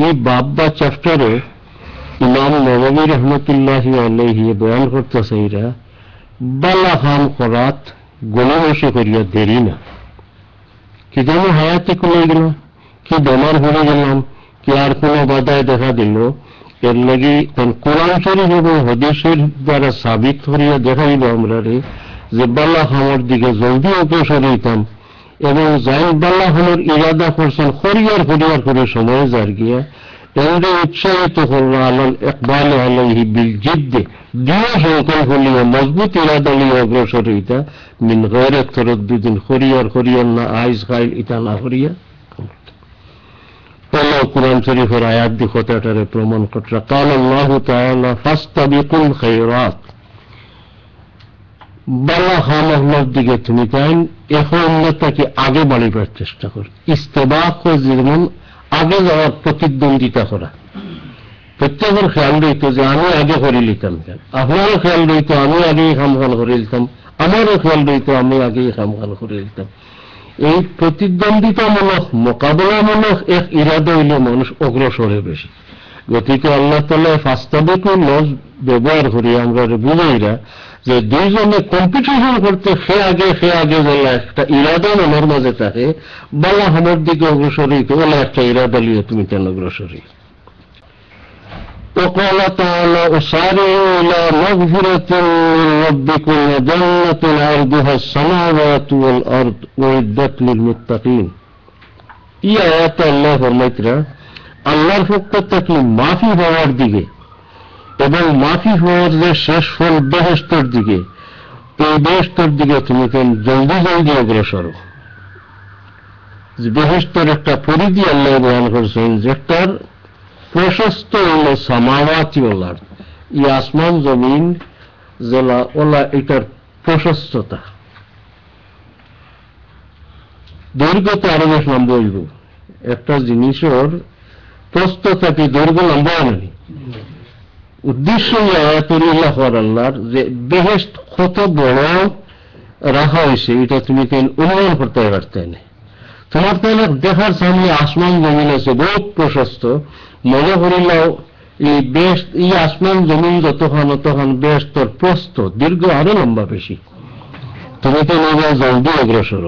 এই বাব্বা চ্যাপ্টারে ইমাম নববী রহমতুল্লাহি আলাইহি বয়ান করতেছে এরা বালা হাম করাত গণবসে করিয়া দেরি না কি যেন হায়াতে কমে গেল, কি বেমার হয়ে গেলাম, কি আর কোনো বাধায় দেখা দিল, এর লাগি কোরআন শরীফ এবং হাদিসের দ্বারা সাবিত করিয়া দেখাইল আমরা রে যে বাল্লা হামর দিকে জলদি অগ্রসর হইতাম এবং যাই বাল্লা হামর ইরাদা করছেন হরিয়ার হরিয়ার করে সময় যার গিয়া এমনি উৎসাহিত করল আলাল একবাল আলাইহি বিল জিদ্দে দৃঢ় সংকল্প হলিয়া মজবুত ইরাদা লিয়া অগ্রসর হইতা মিন গয়রে তরদ্দুদিন হরিয়ার হরিয়ার না আইজ খাইল ইতা না হরিয়া। কুরআন শরীফের আয়াত দি কথাটারে প্রমাণ করতে কাল আল্লাহু তাআলা ফাস্তাবিকুল খায়রাত বালা হামহর দিকে তুমি তাই এখন তাকে আগে বাড়িবার চেষ্টা কর। ইস্তেবাক যেমন আগে যাওয়ার প্রতিদ্বন্দ্বিতা করা, প্রত্যেকের খেয়াল রইত যে আমি আগে করে লিতাম, কেন আপনারও খেয়াল রইত আমি আগেই খামখাল করে লিতাম, আমারও খেয়াল রইত আমি আগেই খামখাল করে লিতাম। এই প্রতিদ্বন্দ্বিতামূলক মোকাবেলামূলক এক ইরাদা হইলে মানুষ অগ্রসরে বেশি। গতিকে আল্লাহ তাআলা ফাস্তাবিকুল লফজ ব্যবহার করি আমরা বুঝাইরা যে দুইজনে কম্পিটিশন করতে সে আগে বলা একটা ইরাদা মনের মাঝে থাকে, বালা হামর দিকে অগ্রসর হইতে বলে একটা ইরাদা লিয়ে তুমি কেন অগ্রসর হই। وقال تعالى أسارعوا إلى مغفرة من ربكم وجنة عرضها السماوات والأرض أعدت للمتقين। এই আয়াতে আল্লাহ ফরমাইতরা আল্লাহর পক্ষ থেকে মাফি হওয়ার দিকে এবং মাফি হওয়ার যে শেষ ফল বেহেশতের দিকে, এই বেহেশতের দিকে তুমি জলদি জলদি অগ্রসর। বেহেশতের একটা পরিধি আল্লাহ বয়ান করছেন যেটার প্রশস্ত হল সামাওয়াতি ওয়াল আরদ, এই আসমান জমিন জেলা ওলা এটার প্রশস্ততা। দৈর্ঘ্যতে আরো বেশ লম্বা হইব, একটা জিনিসের প্রস্ততা কি দৈর্ঘ্য লম্বা হয়নি। উদ্দেশ্য আয়াতুল্লাহ আল্লাহর যে বেহেশত কত বড় রাখা হয়েছে এটা তুমি অনুমান করতে পারতে না। তোমার তাহলে দেখার সামনে আসমান জমিন আছে বহুত প্রশস্ত, মনে করিলাও এই আসমান জমিন যতক্ষণ বেশ তোর প্রস্থ দীর্ঘ আরো লম্বা বেশি, তুমি তো নিজে জলদি অগ্রসর।